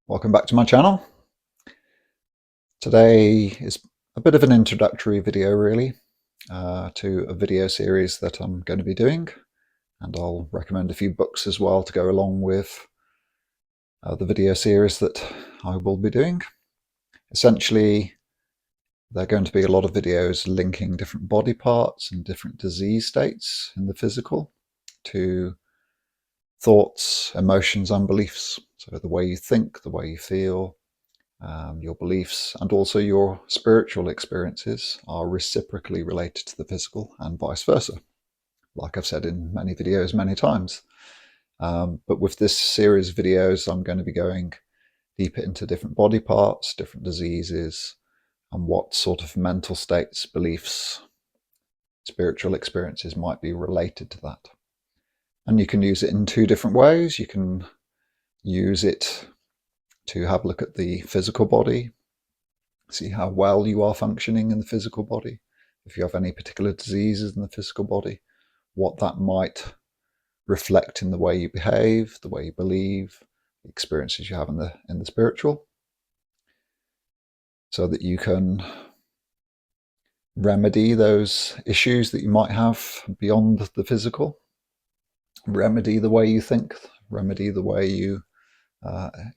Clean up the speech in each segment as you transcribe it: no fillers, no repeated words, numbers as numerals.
Welcome back to my channel. Today is a bit of an introductory video really to a video series that I'm going to be doing, and I'll recommend a few books as well to go along with the video series that I will be doing. Essentially, there are going to be a lot of videos linking different body parts and different disease states in the physical to thoughts, emotions and beliefs. So the way you think, the way you feel, your beliefs and also your spiritual experiences are reciprocally related to the physical and vice versa, like I've said in many videos many times. But with this series of videos, I'm going to be going deeper into different body parts, different diseases, and what sort of mental states, beliefs, spiritual experiences might be related to that. And you can use it in two different ways. You can use it to have a look at the physical body, see how well you are functioning in the physical body, if you have any particular diseases in the physical body, what that might reflect in the way you behave, the way you believe, the experiences you have in the spiritual, so that you can remedy those issues that you might have beyond the physical, remedy the way you think, remedy the way you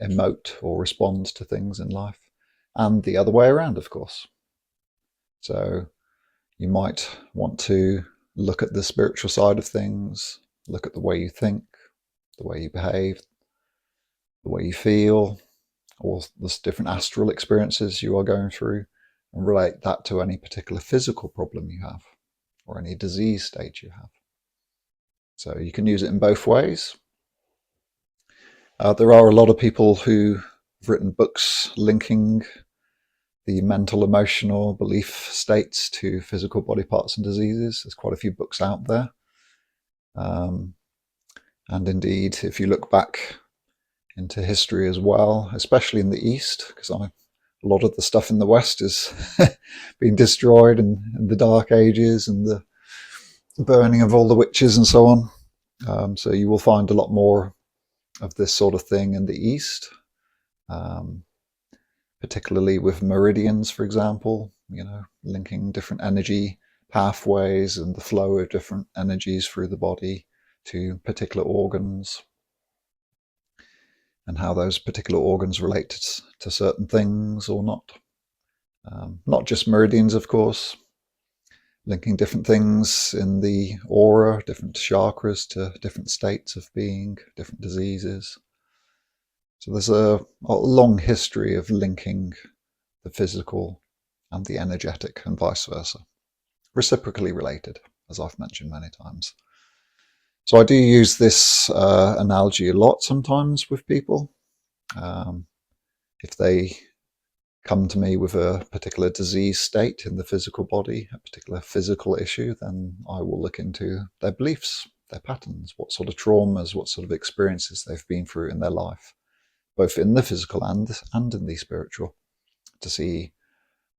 emote or respond to things in life, and the other way around, of course. So you might want to look at the spiritual side of things, look at the way you think, the way you behave, the way you feel, all the different astral experiences you are going through, and relate that to any particular physical problem you have or any disease state you have. So you can use it in both ways. There are a lot of people who've written books linking the mental, emotional, belief states to physical body parts and diseases. There's quite a few books out there. And indeed, if you look back into history as well, especially in the East, because a lot of the stuff in the West is being destroyed in the Dark Ages and the burning of all the witches and so on. So you will find a lot more of this sort of thing in the East, particularly with meridians, for example, linking different energy pathways and the flow of different energies through the body to particular organs, and how those particular organs relate to certain things or not. Not just meridians, of course, linking different things in the aura, different chakras to different states of being, different diseases. So there's a long history of linking the physical and the energetic and vice versa, reciprocally related, as I've mentioned many times. So I do use this analogy a lot sometimes with people. If they come to me with a particular disease state in the physical body, a particular physical issue, then I will look into their beliefs, their patterns, what sort of traumas, what sort of experiences they've been through in their life, both in the physical and in the spiritual, to see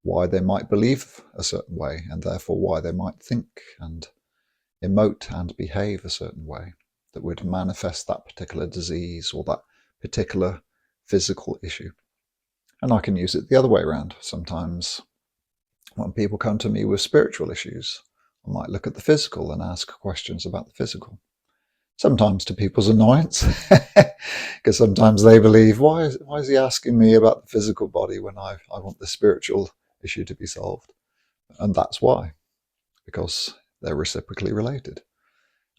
why they might believe a certain way, and therefore why they might think and emote and behave a certain way that would manifest that particular disease or that particular physical issue. And I can use it the other way around. Sometimes when people come to me with spiritual issues, I might look at the physical and ask questions about the physical. Sometimes to people's annoyance, because sometimes they believe, why is he asking me about the physical body when I want the spiritual issue to be solved? And that's why, because they're reciprocally related.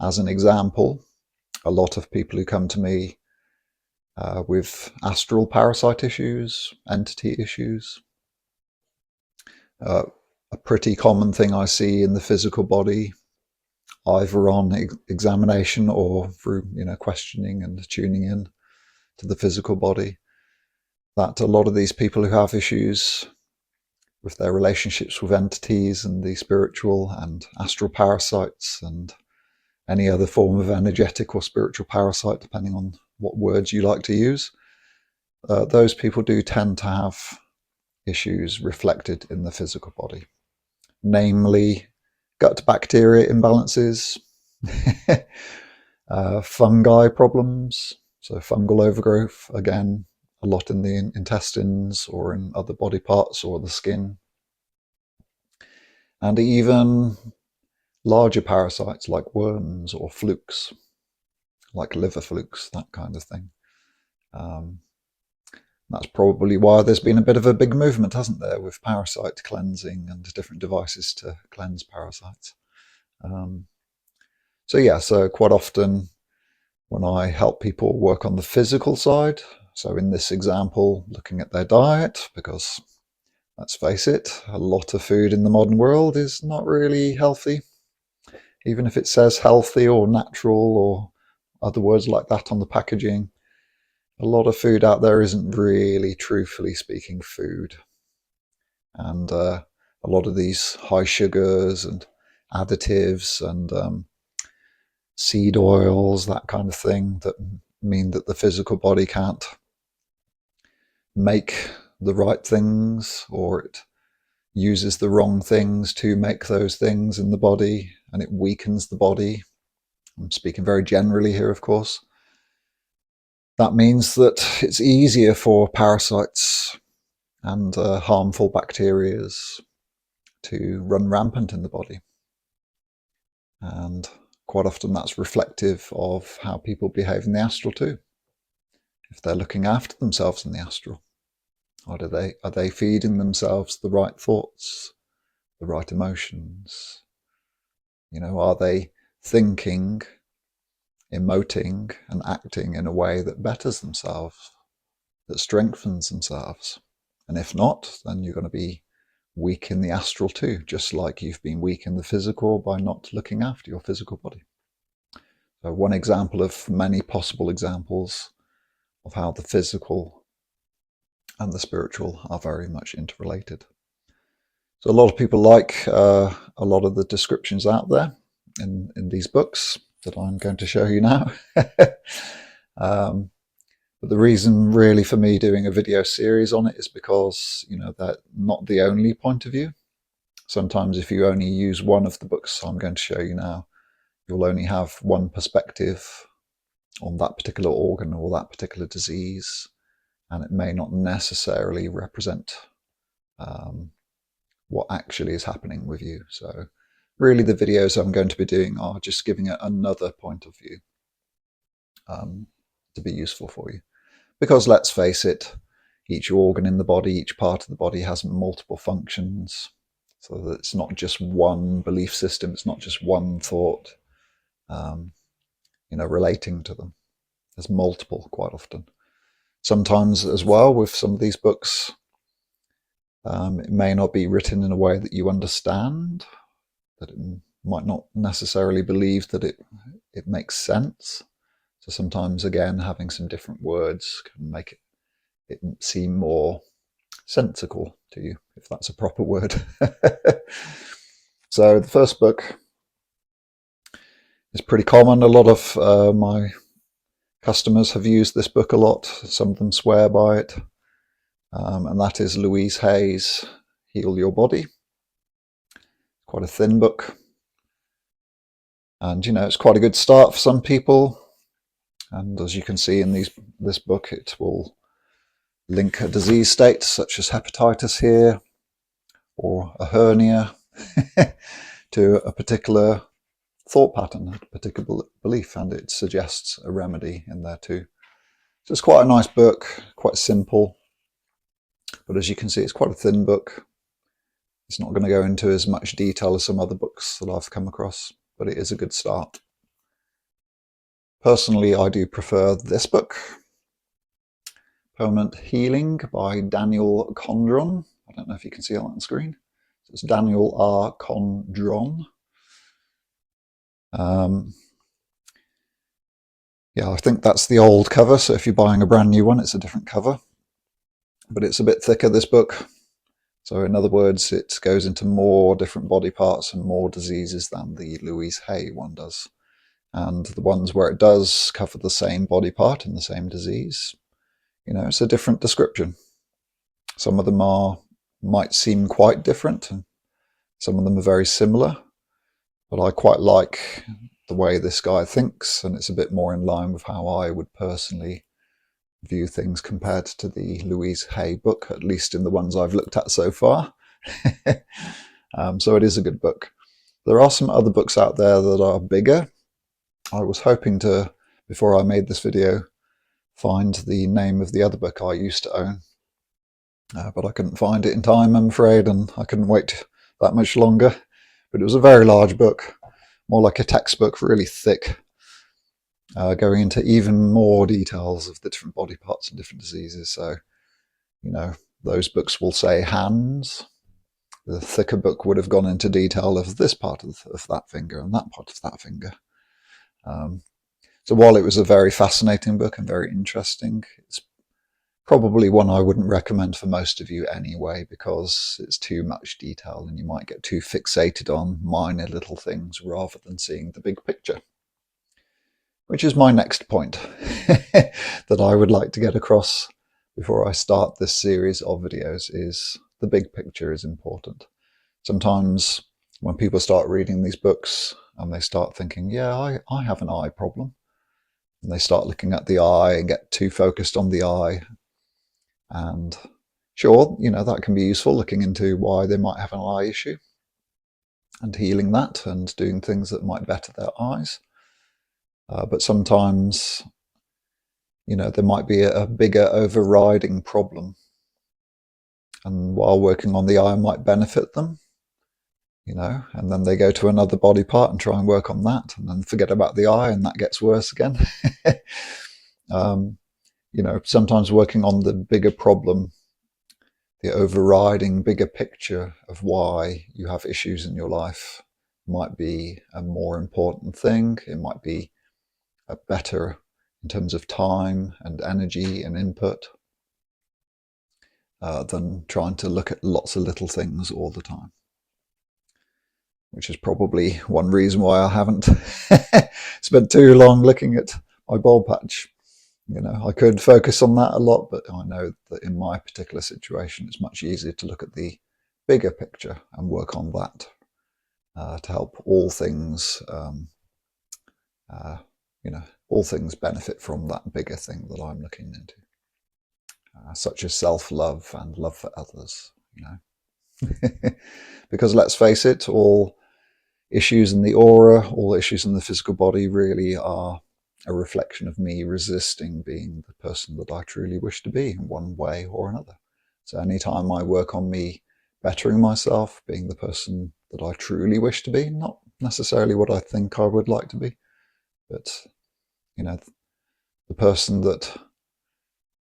As an example, a lot of people who come to me with astral parasite issues, entity issues, a pretty common thing I see in the physical body, either on examination or through questioning and tuning in to the physical body, that a lot of these people who have issues with their relationships with entities and the spiritual and astral parasites and any other form of energetic or spiritual parasite, depending on what words you like to use, those people do tend to have issues reflected in the physical body, namely gut bacteria imbalances, fungi problems, so fungal overgrowth, again, a lot in the intestines or in other body parts or the skin. And even larger parasites like worms or flukes, like liver flukes, that kind of thing. That's probably why there's been a bit of a big movement, hasn't there, with parasite cleansing and different devices to cleanse parasites. So quite often when I help people work on the physical side, so in this example, looking at their diet, because let's face it, a lot of food in the modern world is not really healthy. Even if it says healthy or natural or other words like that on the packaging, a lot of food out there isn't really, truthfully speaking, food. And a lot of these high sugars and additives and seed oils, that kind of thing, that mean that the physical body can't make the right things, or it uses the wrong things to make those things in the body, and it weakens the body. I'm speaking very generally here, of course. That means that it's easier for parasites and harmful bacteria to run rampant in the body. And quite often that's reflective of how people behave in the astral too. If they're looking after themselves in the astral, are they feeding themselves the right thoughts, the right emotions? Are they thinking, emoting and acting in a way that betters themselves, that strengthens themselves? And if not, then you're going to be weak in the astral too, just like you've been weak in the physical by not looking after your physical body. So one example of many possible examples of how the physical and the spiritual are very much interrelated. So a lot of people like a lot of the descriptions out there in these books that I'm going to show you now. But the reason really for me doing a video series on it is because, they're not the only point of view. Sometimes if you only use one of the books I'm going to show you now, you'll only have one perspective on that particular organ or that particular disease, and it may not necessarily represent what actually is happening with you. So really the videos I'm going to be doing are just giving it another point of view to be useful for you. Because let's face it, each organ in the body, each part of the body has multiple functions. So that it's not just one belief system, it's not just one thought, relating to them. There's multiple quite often. Sometimes as well with some of these books, it may not be written in a way that you understand, that it might not necessarily believe that it makes sense. So sometimes, again, having some different words can make it seem more sensical to you, if that's a proper word. So the first book is pretty common. A lot of my customers have used this book a lot. Some of them swear by it. And that is Louise Hay's Heal Your Body. Quite a thin book. And, it's quite a good start for some people. And as you can see in this book, it will link a disease state such as hepatitis here, or a hernia, to a particular thought pattern, a particular belief, and it suggests a remedy in there too. So it's quite a nice book, quite simple. But as you can see, it's quite a thin book. It's not going to go into as much detail as some other books that I've come across, but it is a good start. Personally, I do prefer this book, Permanent Healing by Daniel Condron. I don't know if you can see that on the screen. So it's Daniel R. Condron. Yeah, I think that's the old cover, so if you're buying a brand new one, it's a different cover. But it's a bit thicker, this book. So in other words, it goes into more different body parts and more diseases than the Louise Hay one does. And the ones where it does cover the same body part and the same disease, it's a different description. Some of them might seem quite different, and some of them are very similar. But I quite like the way this guy thinks, and it's a bit more in line with how I would personally view things compared to the Louise Hay book, at least in the ones I've looked at so far. So it is a good book. There are some other books out there that are bigger. I was hoping to, before I made this video, find the name of the other book I used to own. But I couldn't find it in time, I'm afraid, and I couldn't wait that much longer. But it was a very large book, more like a textbook, really thick, going into even more details of the different body parts and different diseases. So, you know, those books will say hands. The thicker book would have gone into detail of this part of that finger and that part of that finger. So while it was a very fascinating book and very interesting, it's probably one I wouldn't recommend for most of you anyway, because it's too much detail and you might get too fixated on minor little things rather than seeing the big picture. Which is my next point that I would like to get across before I start this series of videos, is the big picture is important. Sometimes when people start reading these books and they start thinking, yeah, I have an eye problem, and they start looking at the eye and get too focused on the eye. And sure, you know, that can be useful, looking into why they might have an eye issue and healing that and doing things that might better their eyes. But sometimes, you know, there might be a bigger overriding problem. And while working on the eye might benefit them, you know, and then they go to another body part and try and work on that and then forget about the eye and that gets worse again. You know, sometimes working on the bigger problem, the overriding bigger picture of why you have issues in your life, might be a more important thing. It might be a better in terms of time and energy and input than trying to look at lots of little things all the time. Which is probably one reason why I haven't spent too long looking at my bald patch. You know, I could focus on that a lot, but I know that in my particular situation, it's much easier to look at the bigger picture and work on that to help all things, you know, all things benefit from that bigger thing that I'm looking into, such as self-love and love for others, you know. Because let's face it, all issues in the aura, all issues in the physical body really are a reflection of me resisting being the person that I truly wish to be in one way or another. So anytime I work on me bettering myself, being the person that I truly wish to be, not necessarily what I think I would like to be, but, you know, the person that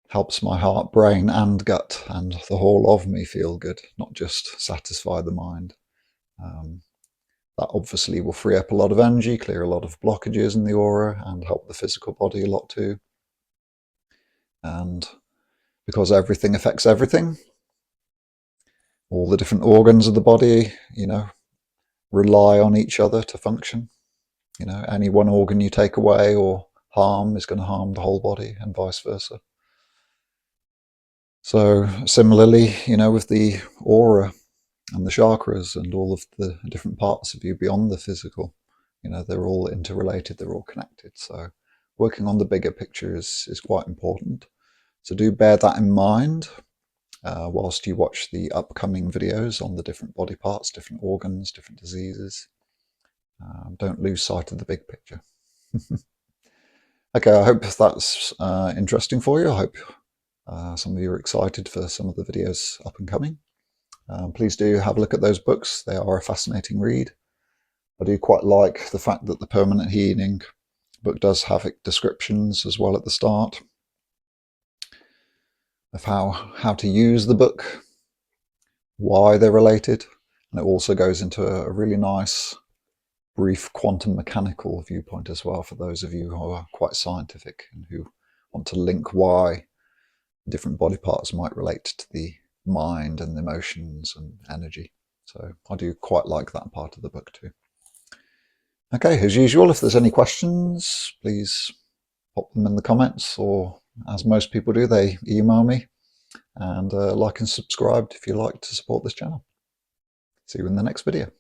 helps my heart, brain and gut and the whole of me feel good, not just satisfy the mind. That obviously will free up a lot of energy, clear a lot of blockages in the aura and help the physical body a lot too. And because everything affects everything, all the different organs of the body, you know, rely on each other to function. You know, any one organ you take away or harm is going to harm the whole body and vice versa. So similarly, you know, with the aura and the chakras and all of the different parts of you beyond the physical, you know, they're all interrelated, they're all connected. So working on the bigger picture is quite important. So do bear that in mind whilst you watch the upcoming videos on the different body parts, different organs, different diseases. Don't lose sight of the big picture. Okay, I hope that's interesting for you. I hope some of you are excited for some of the videos up and coming. Please do have a look at those books. They are a fascinating read. I do quite like the fact that the Permanent Healing book does have descriptions as well at the start of how to use the book, why they're related, and it also goes into a really nice brief quantum mechanical viewpoint as well for those of you who are quite scientific and who want to link why different body parts might relate to the mind and emotions and energy. So I do quite like that part of the book too. Okay, as usual, if there's any questions, please pop them in the comments, or as most people do, they email me. And like and subscribe if you like to support this channel. See you in the next video.